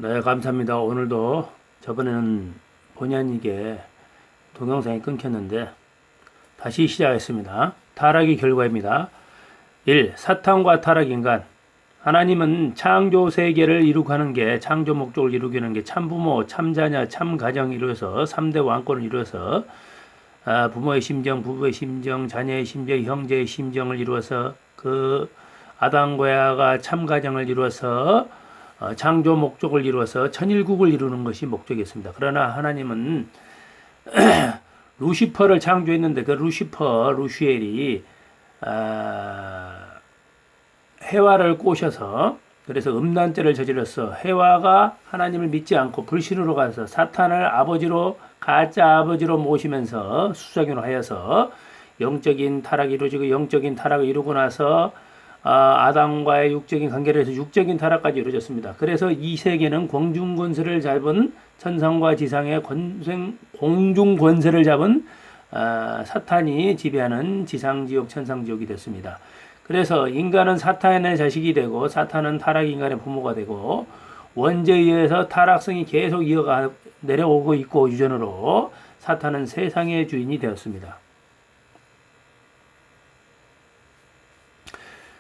네, 감사합니다. 오늘도 저번에는 본의 아니게 동영상이 끊겼는데 다시 시작했습니다. 타락의 결과입니다. 1. 사탄과 타락 인간. 하나님은 창조 세계를 이루고 하는 게 창조 목적을 이루게 하는 게 참부모, 참자녀, 참가정을 이루어서 3대 왕권을 이루어서 부모의 심정, 부부의 심정, 자녀의 심정, 형제의 심정을 이루어서 그 아담과 야가 참가정을 이루어서 창조 목적을 이루어서 천일국을 이루는 것이 목적이었습니다. 그러나 하나님은 루시퍼를 창조했는데 그 루시엘이 해와를 꼬셔서 그래서 음란죄를 저질러서 해와가 하나님을 믿지 않고 불신으로 가서 사탄을 아버지로 가짜 아버지로 모시면서 수작으로 하여서 영적인 타락이 이루어지고 영적인 타락을 이루고 나서 아담과의 육적인 관계를 해서 육적인 타락까지 이루어졌습니다. 그래서 이 세계는 공중권세를 잡은 천상과 지상의 공중권세를 잡은 사탄이 지배하는 지상지옥, 천상지옥이 됐습니다. 그래서 인간은 사탄의 자식이 되고 사탄은 타락 인간의 부모가 되고 원죄에 의해서 타락성이 계속 내려오고 있고 유전으로 사탄은 세상의 주인이 되었습니다.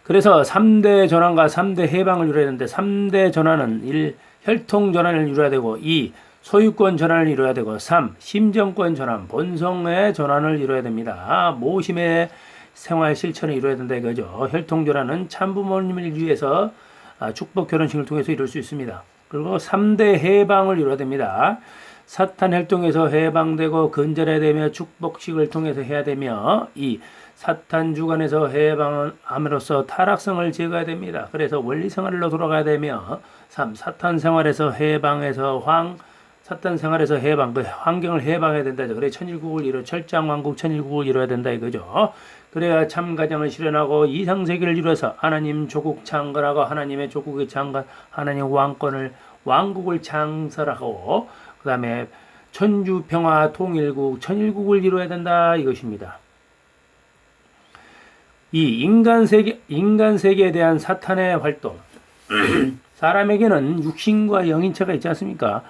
그래서 3대 전환과 3대 해방을 이루어야 되는데 3대 전환은 1. 혈통 전환을 이루어야 되고 2. 소유권 전환을 이루어야 되고 3. 심정권 전환, 본성의 전환을 이루어야 됩니다. 모심의 생활 실천을 이루어야 된다 이거죠. 혈통 전환은 참부모님을 위해서 축복 결혼식을 통해서 이룰 수 있습니다. 그리고 3대 해방을 이루어야 됩니다. 사탄 혈통에서 해방되고 근절해야 되며 축복식을 통해서 해야 되며 2. 사탄 주관에서 해방함으로써 타락성을 제거해야 됩니다. 그래서 원리 생활로 돌아가야 되며 3. 사탄 생활에서 해방해서 사탄 생활에서 해방, 그 환경을 해방해야 된다. 그래 천일국을 이루 철장왕국 천일국을 이루어야 된다 이거죠. 그래야 참가정을 실현하고 이상세계를 이루어서 하나님 조국 창건하고 하나님의 조국의 창건, 하나님 왕국을 창설하고 그 다음에 천주평화 통일국 천일국을 이루어야 된다 이것입니다. 이 인간 세계에 대한 사탄의 활동. 사람에게는 육신과 영인체가 있지 않습니까?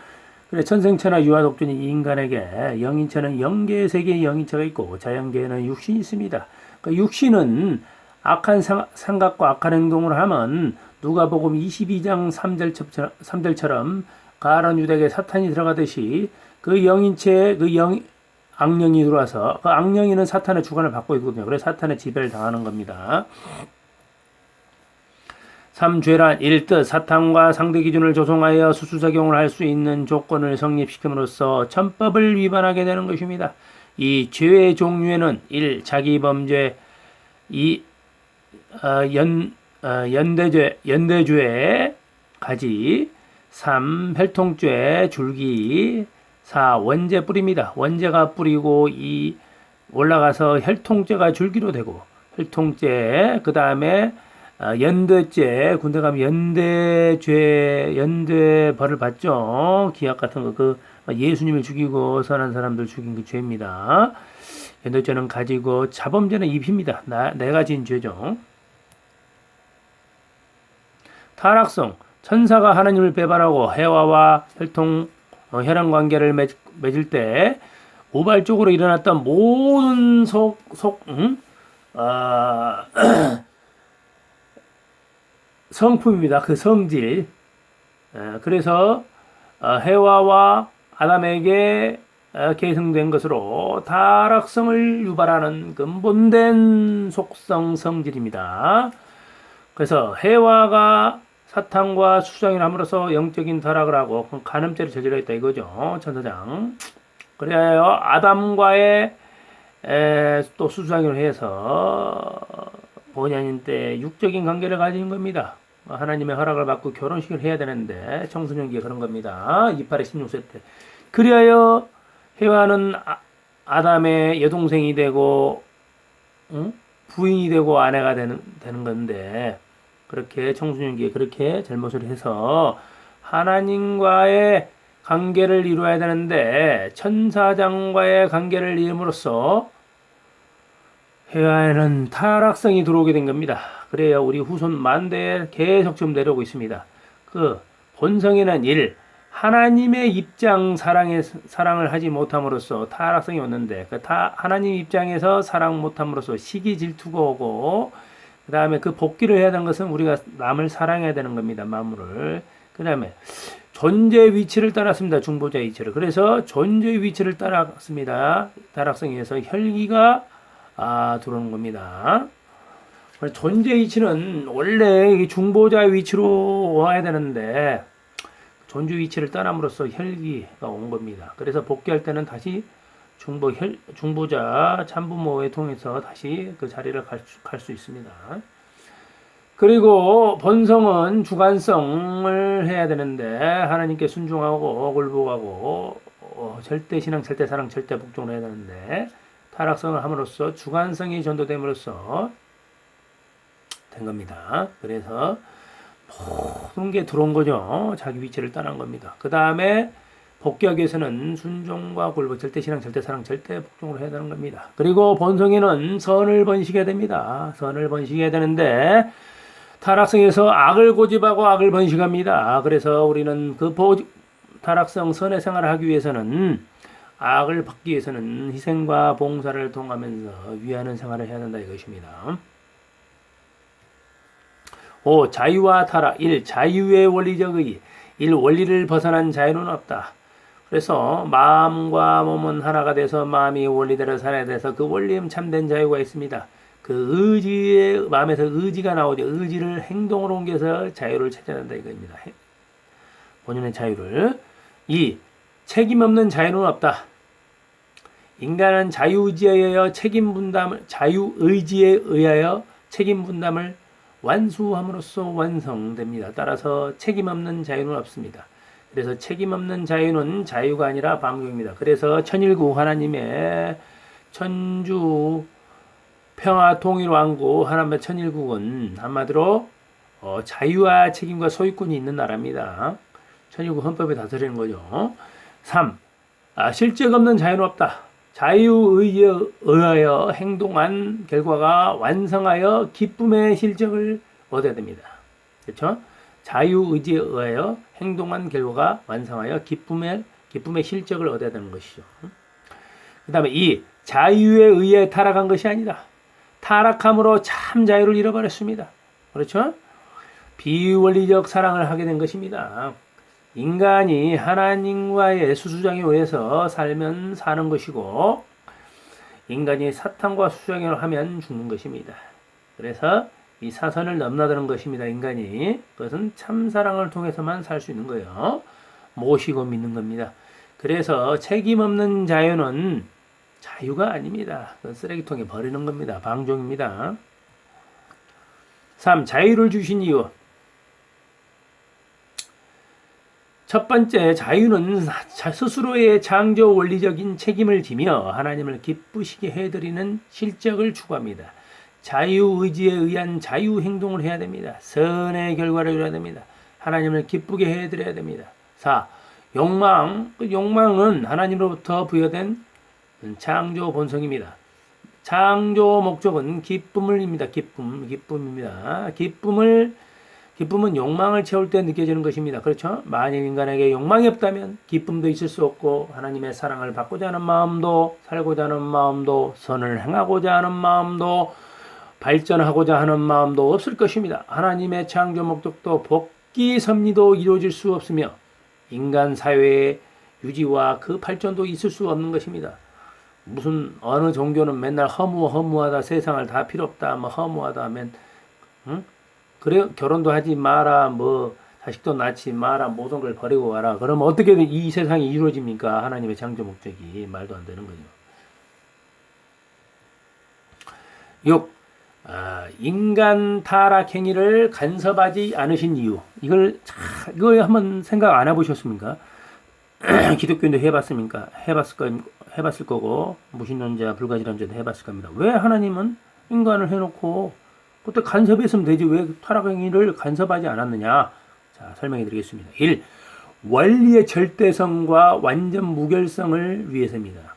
그래 천생체나 유아독존인 인간에게 영인체는 영계 세계의 영인체가 있고 자연계에는 육신이 있습니다. 그 육신은 악한 생각과 악한 행동을 하면 누가복음 22장 3절처럼 가론 유대에 사탄이 들어가듯이 그 영인체에 악령이 들어와서 그 악령이는 사탄의 주관을 받고 있거든요. 그래서 사탄의 지배를 당하는 겁니다. 3. 죄란 1뜻 사탄과 상대 기준을 조성하여 수수작용을 할 수 있는 조건을 성립시킴으로써 천법을 위반하게 되는 것입니다. 2. 죄의 종류에는 1. 자기범죄 2. 연대죄 가지 3. 혈통죄 줄기 4. 원죄 뿌립니다. 원죄가 뿌리고 2. 올라가서 혈통죄가 줄기로 되고 혈통죄 그 다음에 연대죄 군대 가면 연대 벌을 받죠. 기약 같은 거 그 예수님을 죽이고 선한 사람들 죽인 그 죄입니다. 연대죄는 가지고 자범죄는 입힙니다. 내가 지은 죄죠. 타락성 천사가 하나님을 배반하고 해와와 혈연 관계를 맺을 때 우발적으로 일어났던 모든 성품입니다. 그 성질. 그래서 해와와 아담에게 계승된 것으로 타락성을 유발하는 근본된 속성 성질입니다. 그래서 해와가 사탄과 수장을 함으로써 영적인 타락을 하고 간음죄를 저질렀다 이거죠. 천사장. 그래야 아담과의 또 수장을 해서 본연인 때 육적인 관계를 가진 겁니다. 하나님의 허락을 받고 결혼식을 해야 되는데 청소년기에 그런 겁니다. 28에 16세 때. 그리하여 해와는 아담의 여동생이 되고 부인이 되고 아내가 되는 건데 그렇게 청소년기에 그렇게 잘못을 해서 하나님과의 관계를 이루어야 되는데 천사장과의 관계를 이룸으로써 해와에는 타락성이 들어오게 된 겁니다. 그래야 우리 후손 만대에 계속 지금 내려오고 있습니다. 그 본성에는 1. 하나님의 입장 사랑을 하지 못함으로써 타락성이 오는데 하나님 입장에서 사랑 못함으로써 시기 질투가 오고 그 다음에 그 복귀를 해야 되는 것은 우리가 남을 사랑해야 되는 겁니다. 만물을. 그 다음에 존재 위치를 따랐습니다. 중보자 위치를. 그래서 존재 위치를 따랐습니다. 타락성에서 혈기가 들어오는 겁니다. 존재 위치는 원래 중보자 위치로 와야 되는데 존재 위치를 떠남으로써 혈기가 온 겁니다. 그래서 복귀할 때는 다시 중보자 참부모에 통해서 다시 그 자리를 갈 수 있습니다. 그리고 본성은 주관성을 해야 되는데 하나님께 순종하고 굴복하고 절대신앙, 절대사랑, 절대복종을 해야 되는데 타락성을 함으로써 주관성이 전도됨으로써 된 겁니다. 그래서 모든 게 들어온 거죠. 자기 위치를 떠난 겁니다. 그 다음에 복귀하기 위해서는 순종과 굴복, 절대신앙, 절대사랑, 절대복종으로 해야 되는 겁니다. 그리고 본성에는 선을 번식해야 됩니다. 선을 번식해야 되는데 타락성에서 악을 고집하고 악을 번식합니다. 그래서 우리는 그 타락성 선의 생활을 하기 위해서는 악을 받기 위해서는 희생과 봉사를 통하면서 위하는 생활을 해야 된다 이것입니다. 5. 자유와 타락. 1. 자유의 원리적 의의. 1. 원리를 벗어난 자유는 없다. 그래서 마음과 몸은 하나가 돼서 마음이 원리대로 살아야 돼서 그 원리에 참된 자유가 있습니다. 그 의지의 마음에서 의지가 나오죠. 의지를 행동으로 옮겨서 자유를 찾아야 된다 이겁니다. 본인의 자유를. 2. 책임 없는 자유는 없다. 인간은 자유의지에 의하여 책임 분담을 완수함으로써 완성됩니다. 따라서 책임 없는 자유는 없습니다. 그래서 책임 없는 자유는 자유가 아니라 방종입니다. 그래서 천일국 하나님의 천주 평화 통일 왕국 하나님의 천일국은 한마디로 자유와 책임과 소유권이 있는 나라입니다. 천일국 헌법에 다스리는 거죠. 3. 실적 없는 자유는 없다. 자유의지에 의하여 행동한 결과가 완성하여 기쁨의 실적을 얻어야 됩니다. 그렇죠? 자유의지에 의하여 행동한 결과가 완성하여 기쁨의 실적을 얻어야 되는 것이죠. 그 다음에 2. 자유에 의해 타락한 것이 아니다. 타락함으로 참 자유를 잃어버렸습니다. 그렇죠? 비원리적 사랑을 하게 된 것입니다. 인간이 하나님과의 수수장에 의해서 살면 사는 것이고 인간이 사탄과 수수장을 하면 죽는 것입니다. 그래서 이 사선을 넘나드는 것입니다. 인간이. 그것은 참사랑을 통해서만 살 수 있는 거예요. 모시고 믿는 겁니다. 그래서 책임 없는 자유는 자유가 아닙니다. 그건 쓰레기통에 버리는 겁니다. 방종입니다. 3. 자유를 주신 이유. 첫 번째, 자유는 스스로의 창조 원리적인 책임을 지며 하나님을 기쁘시게 해드리는 실적을 추구합니다. 자유의지에 의한 자유행동을 해야 됩니다. 선의 결과를 이뤄야 됩니다. 하나님을 기쁘게 해드려야 됩니다. 4. 욕망. 욕망은 하나님으로부터 부여된 창조 본성입니다. 창조 목적은 기쁨입니다. 기쁨입니다. 기쁨은 욕망을 채울 때 느껴지는 것입니다. 그렇죠? 만일 인간에게 욕망이 없다면 기쁨도 있을 수 없고 하나님의 사랑을 받고자 하는 마음도 살고자 하는 마음도 선을 행하고자 하는 마음도 발전하고자 하는 마음도 없을 것입니다. 하나님의 창조 목적도 복귀 섭리도 이루어질 수 없으며 인간 사회의 유지와 그 발전도 있을 수 없는 것입니다. 무슨 어느 종교는 맨날 허무하다 세상을 다 필요 없다 뭐 허무하다 하면 그래 결혼도 하지 마라 뭐 자식도 낳지 마라 모든 걸 버리고 와라. 그러면 어떻게 이 세상이 이루어집니까? 하나님의 창조 목적이 말도 안 되는 거죠. 6. 인간 타락 행위를 간섭하지 않으신 이유. 이걸 한번 생각 안 해보셨습니까? 기독교인도 해봤습니까? 해봤을 거고 무신론자, 불가지론자도 해봤을 겁니다. 왜 하나님은 인간을 해놓고 그때 간섭했으면 되지 왜 타락 행위를 간섭하지 않았느냐? 자, 설명해 드리겠습니다. 1. 원리의 절대성과 완전 무결성을 위해서입니다.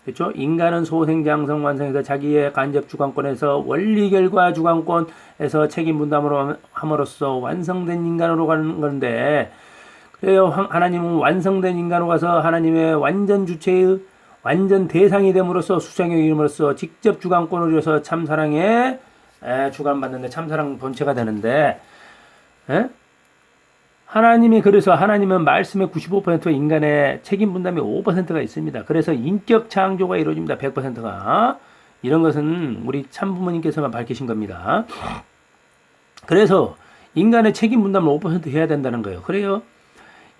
그렇죠? 인간은 소생장성 완성해서 자기의 간접 주관권에서 원리 결과 주관권에서 책임 분담으로 함으로써 완성된 인간으로 가는 건데 그래요. 하나님은 완성된 인간으로 가서 하나님의 완전 주체의 완전 대상이 됨으로써 수장의 이름으로써 직접 주관권을 이뤄서 참사랑에 주관받는데 참사랑 본체가 되는데 하나님이 그래서 하나님은 말씀의 95% 인간의 책임 분담이 5%가 있습니다. 그래서 인격 창조가 이루어집니다. 100%가. 이런 것은 우리 참부모님께서만 밝히신 겁니다. 그래서 인간의 책임 분담을 5% 해야 된다는 거예요. 그래요.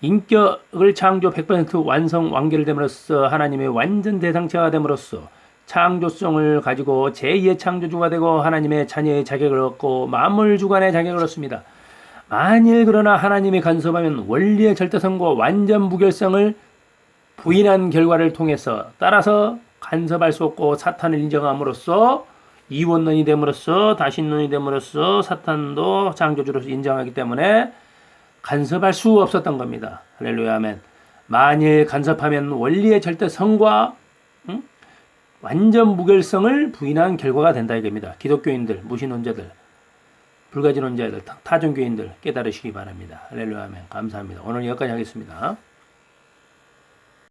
인격을 창조 100% 완성 완결됨으로써 하나님의 완전 대상체가 됨으로써 창조성을 가지고 제2의 창조주가 되고 하나님의 자녀의 자격을 얻고 만물 주관의 자격을 얻습니다. 만일 그러나 하나님이 간섭하면 원리의 절대성과 완전 무결성을 부인한 결과를 통해서 따라서 간섭할 수 없고 사탄을 인정함으로써 이원론이 됨으로써 다신론이 됨으로써 사탄도 창조주로서 인정하기 때문에 간섭할 수 없었던 겁니다. 할렐루야 아멘. 만일 간섭하면 원리의 절대성과 완전 무결성을 부인한 결과가 된다 이겁니다. 기독교인들, 무신론자들, 불가지론자들, 타종교인들 깨달으시기 바랍니다. 할렐루야 아멘. 감사합니다. 오늘 여기까지 하겠습니다.